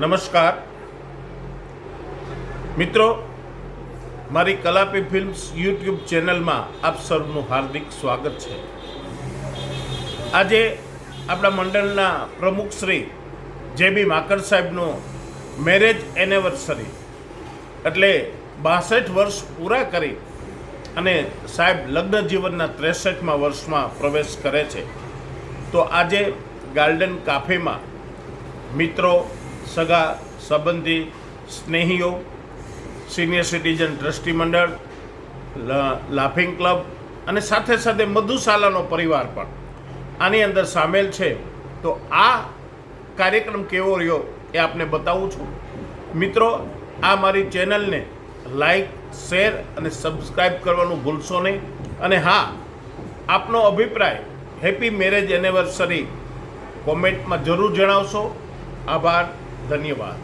નમસ્કાર મિત્રો, મારી કલાપી ફિલ્મ્સ યુટ્યુબ ચેનલમાં આપ સૌનું હાર્દિક સ્વાગત છે। આજે આપણા મંડળના પ્રમુખ શ્રી જે.બી. માકડ સાહેબનો મેરેજ એનિવર્સરી એટલે 62 વર્ષ પૂરા કરી અને સાહેબ લગ્ન જીવનના 63મા વર્ષમાં પ્રવેશ કરે છે। તો આજે ગાર્ડન કાફેમાં મિત્રો, સગા સંબંધી, સ્નેહીઓ, સિનિયર સિટીઝન ટ્રસ્ટી મંડળ, લાફિંગ ક્લબ અને સાથે સાથે મધુશાલાનો પરિવાર પણ આની અંદર સામેલ છે। તો આ કાર્યક્રમ કેવો રહ્યો એ આપને બતાવું છું। મિત્રો, આ મારી ચેનલને લાઈક, શેર અને સબસ્ક્રાઈબ કરવાનું ભૂલશો નહીં। અને હા, આપનો અભિપ્રાય હેપી મેરેજ એનિવર્સરી કોમેન્ટમાં જરૂર જણાવશો। આભાર, ધન્યવાદ।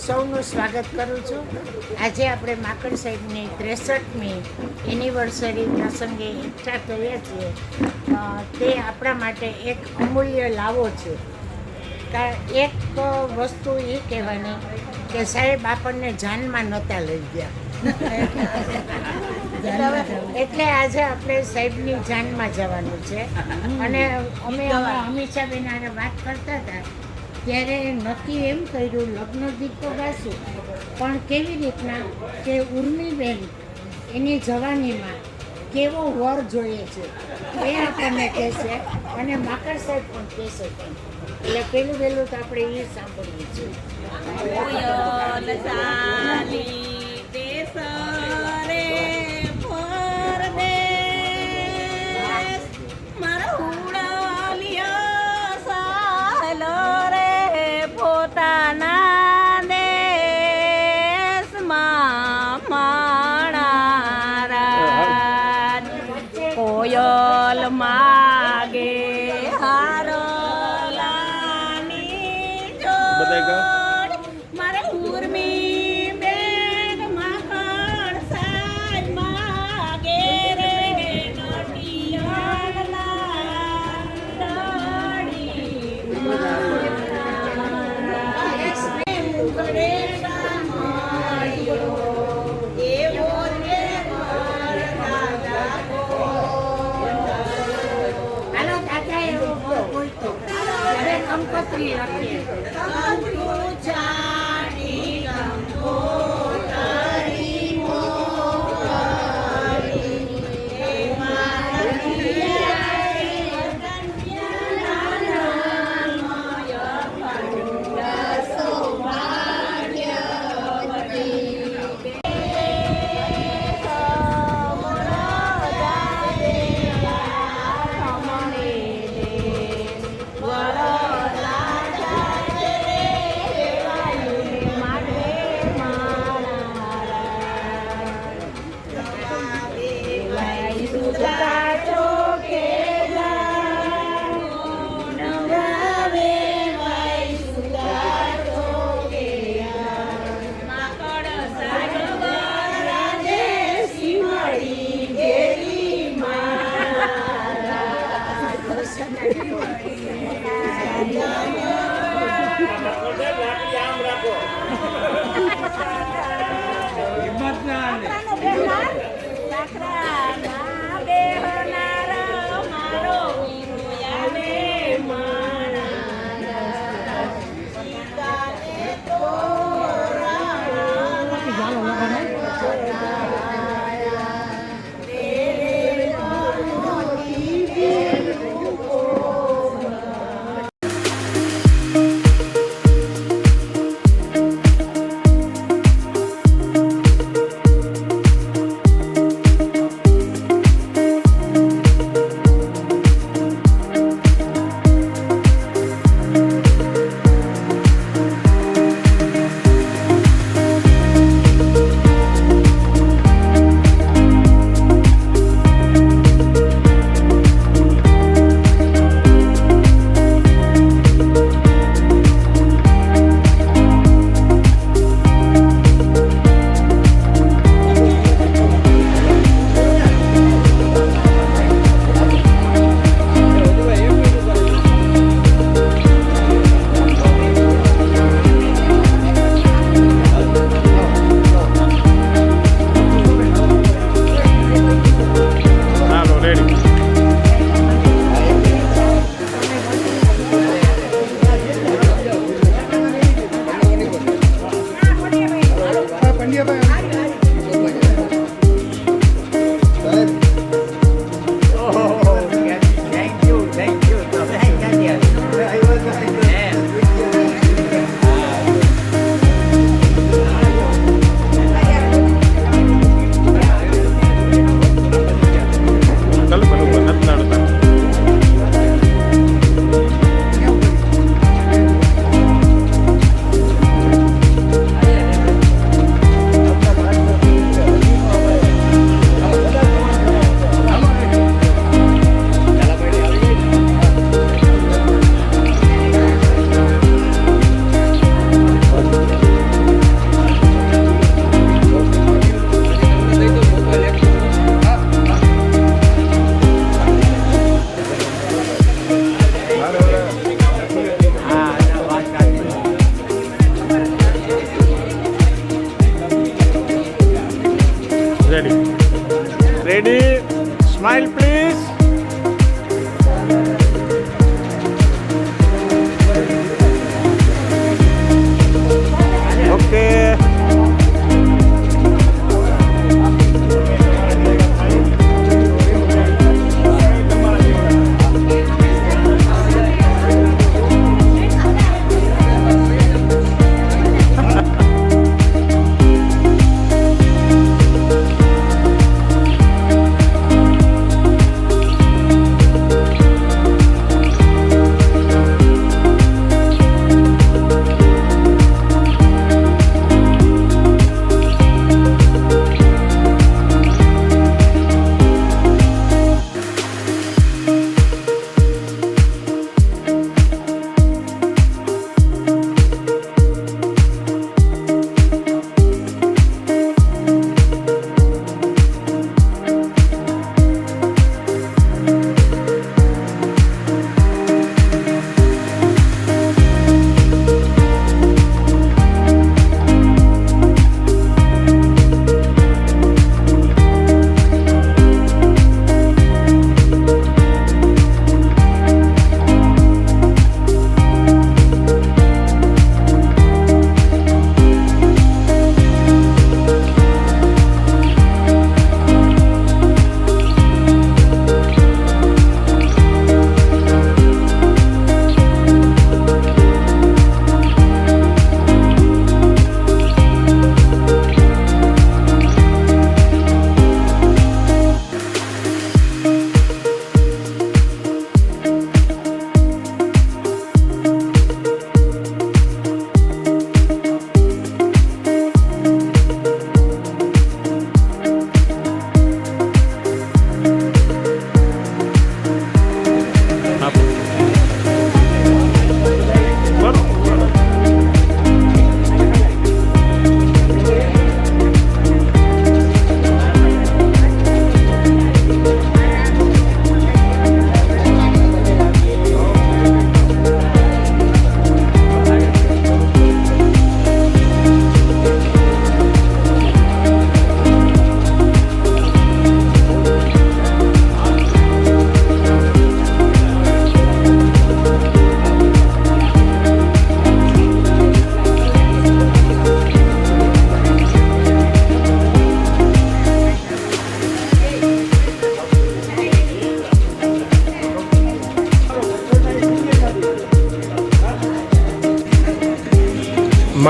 સૌનું સ્વાગત કરું છું। આજે આપણે માકડ સાહેબની 63મી એનિવર્સરી પ્રસંગે એકઠા થયા છીએ। તે આપણા માટે એક અમૂલ્ય લાવો છે। એક વસ્તુ એ કહેવાની કે સાહેબ આપણને જાનમાં નહોતા લઈ ગયા, એટલે આજે આપણે સાહેબની જાનમાં જવાનું છે। અને અમે હંમેશા બેન વાત કરતા હતા ત્યારે નક્કી એમ કર્યું લગ્ન ગીત તો ગાશું, પણ કેવી રીતના કે ઉર્મિબેન એની જવાનીમાં કેવો વર જોઈએ છે એ આપણને કહેશે અને માકડ સાહેબ પણ કહેશે। એટલે પહેલું તો આપણે એ સાંભળીએ છીએ। કોયલ માગે હારો લાની જો મારે લખી લખીએ. Ready? Smile, please. Okay.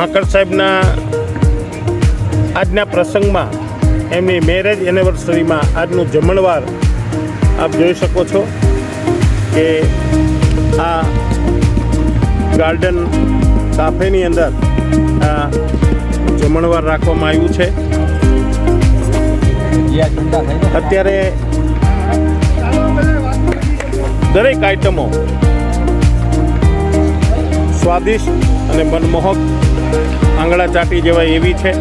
માકડ સાહેબના આજના પ્રસંગમાં એમની મેરેજ એનિવર્સરીમાં આજનું જમણવાર આપ જોઈ શકો છો કે આ ગાર્ડન કાફેની અંદર આ જમણવાર રાખવામાં આવ્યું છે. અત્યારે દરેક આઈટમો સ્વાદિષ્ટ અને મનમોહક આંગળા ચાટી જેવાય એવી છે.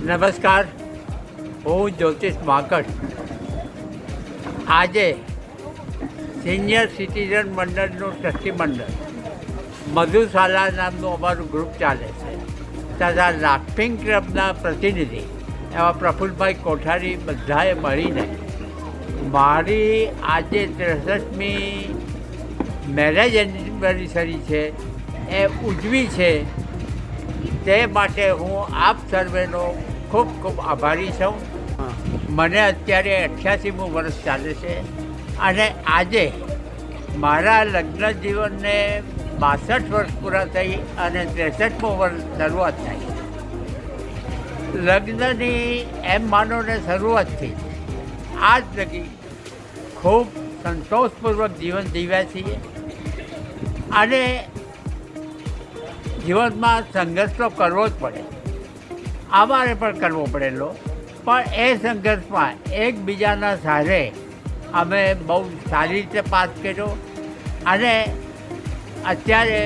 નમસ્કાર, હું જ્યોતિષ માકડ. આજે સિનિયર સિટીઝન મંડળનું ટ્રસ્ટી મંડળ મધુશાલા નામનું અમારું ગ્રુપ ચાલે છે તથા લાફિંગ ક્લબના પ્રતિનિધિ એવા પ્રફુલભાઈ કોઠારી બધાએ મળીને મારી આજે 63મી મેરેજ એનિવર્સરી છે એ ઉજવી છે. તે માટે હું આપ સર્વેનો ખૂબ ખૂબ આભારી છું. મને અત્યારે 88મું વર્ષ ચાલે છે અને આજે મારા લગ્ન જીવનને 62 વર્ષ પૂરા થઈ અને 63મું વર્ષ શરૂઆત થઈ. લગ્નની એમ માનો ને શરૂઆતથી આજ લગી ખૂબ સંતોષપૂર્વક જીવન જીવ્યા છીએ અને જીવનમાં સંઘર્ષ તો કરવો જ પડે, અમારે પણ કરવો પડેલો, પણ એ સંઘર્ષમાં એકબીજાના સહારે અમે બહુ સારી રીતે પાસ કર્યો અને અત્યારે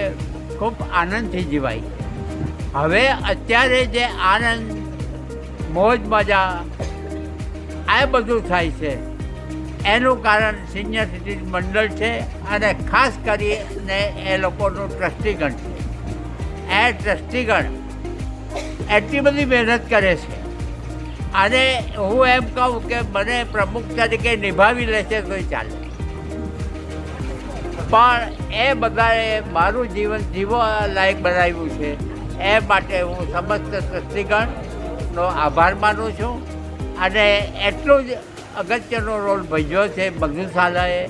ખૂબ આનંદથી જીવાય. હવે અત્યારે જે આનંદ, મોજ મજા આ બધું થાય છે એનું કારણ સિનિયર સિટીઝન મંડળ છે અને ખાસ કરીને એ લોકોનું ટ્રસ્ટીગણ છે. એ ટ્રસ્ટીગણ એટલી બધી મહેનત કરે છે અને હું એમ કહું કે મને પ્રમુખ તરીકે નિભાવી લેશે તોય ચાલે, પણ એ બધાએ મારું જીવન જીવવા લાયક બનાવ્યું છે. એ માટે હું સમસ્ત ટ્રસ્ટીગણનો આભાર માનું છું અને એટલું જ અગત્યનો રોલ ભજવ્યો છે મધુશાલાએ.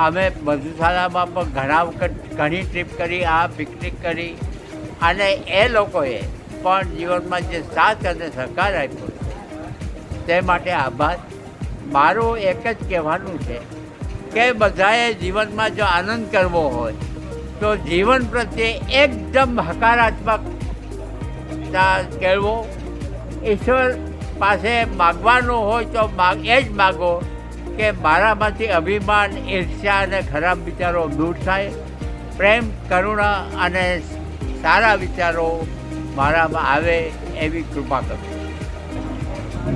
અમે મધુશાલામાં પણ ઘણા વખત ઘણી ટ્રીપ કરી, આ પિકનિક કરી અને એ લોકોએ પણ જીવનમાં જે સાથ અને સહકાર આપ્યો તે માટે આભાર. મારું એક જ કહેવાનું છે કે બધાએ જીવનમાં જો આનંદ કરવો હોય તો જીવન પ્રત્યે એકદમ હકારાત્મકતા કેળવો. ઈશ્વર પાસે માગવાનું હોય તો એ જ માગો કે મારામાંથી અભિમાન, ઈર્ષ્યા અને ખરાબ વિચારો દૂર થાય. પ્રેમ, કરુણા અને સારા વિચારો મારામાં આવે એવી કૃપા કરો.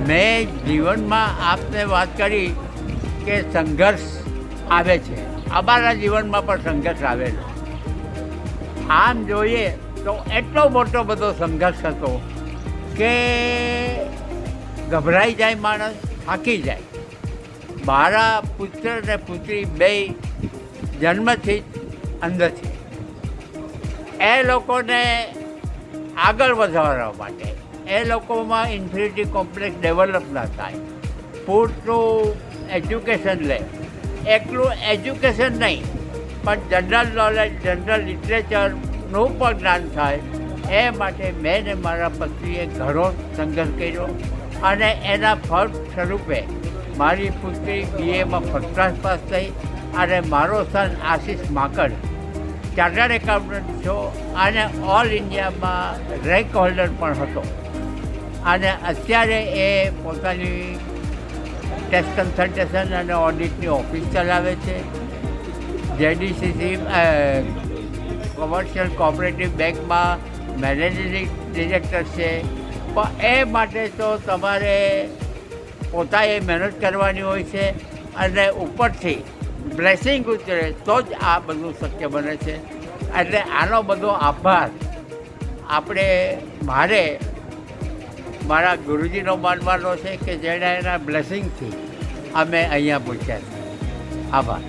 મેં જીવનમાં આપને વાત કરી કે સંઘર્ષ આવે છે. અમારા જીવનમાં પણ સંઘર્ષ આવેલો. આમ જોઈએ તો એટલો મોટો બધો સંઘર્ષ હતો કે ગભરાઈ જાય માણસ, થાકી જાય. મારા પુત્ર અને પુત્રી બેય જન્મથી જ અંદર છે. એ લોકોને આગળ વધારવા માટે, એ લોકોમાં ઇન્ફિનિટી કોમ્પ્લેક્સ ડેવલપ ના થાય, પૂરતું એજ્યુકેશન લે. એકલું એજ્યુકેશન નહીં પણ જનરલ નોલેજ, જનરલ લિટરેચરનું પણ જ્ઞાન થાય. એ માટે મેં ને મારા પત્નીએ ઘણો સંઘર્ષ કર્યો અને એના ફળ સ્વરૂપે મારી પુત્રી BAમાં ફર્સ્ટ ક્લાસ પાસ થઈ અને મારો સન આશિષ માકડ ચાર્ટર્ડ એકાઉન્ટન્ટ છો અને ઓલ ઇન્ડિયામાં રેન્ક હોલ્ડર પણ હતો અને અત્યારે એ પોતાની ટેક્સ કન્સલ્ટેશન અને ઓડિટની ઓફિસ ચલાવે છે. JDCC કોમર્શિયલ કોઓપરેટિવ બેંકમાં મેનેજિંગ ડિરેક્ટર છે. પણ એ માટે તો તમારે પોતાએ મહેનત કરવાની હોય છે અને ઉપરથી બ્લેસિંગ ઉતરે તો જ આ બધું શક્ય બને છે. એટલે આનો બધો આભાર મારે મારા ગુરુજીનો માનવાનો છે કે જેણે એના બ્લેસિંગથી અમે અહીંયા પહોંચ્યા છીએ. આભાર.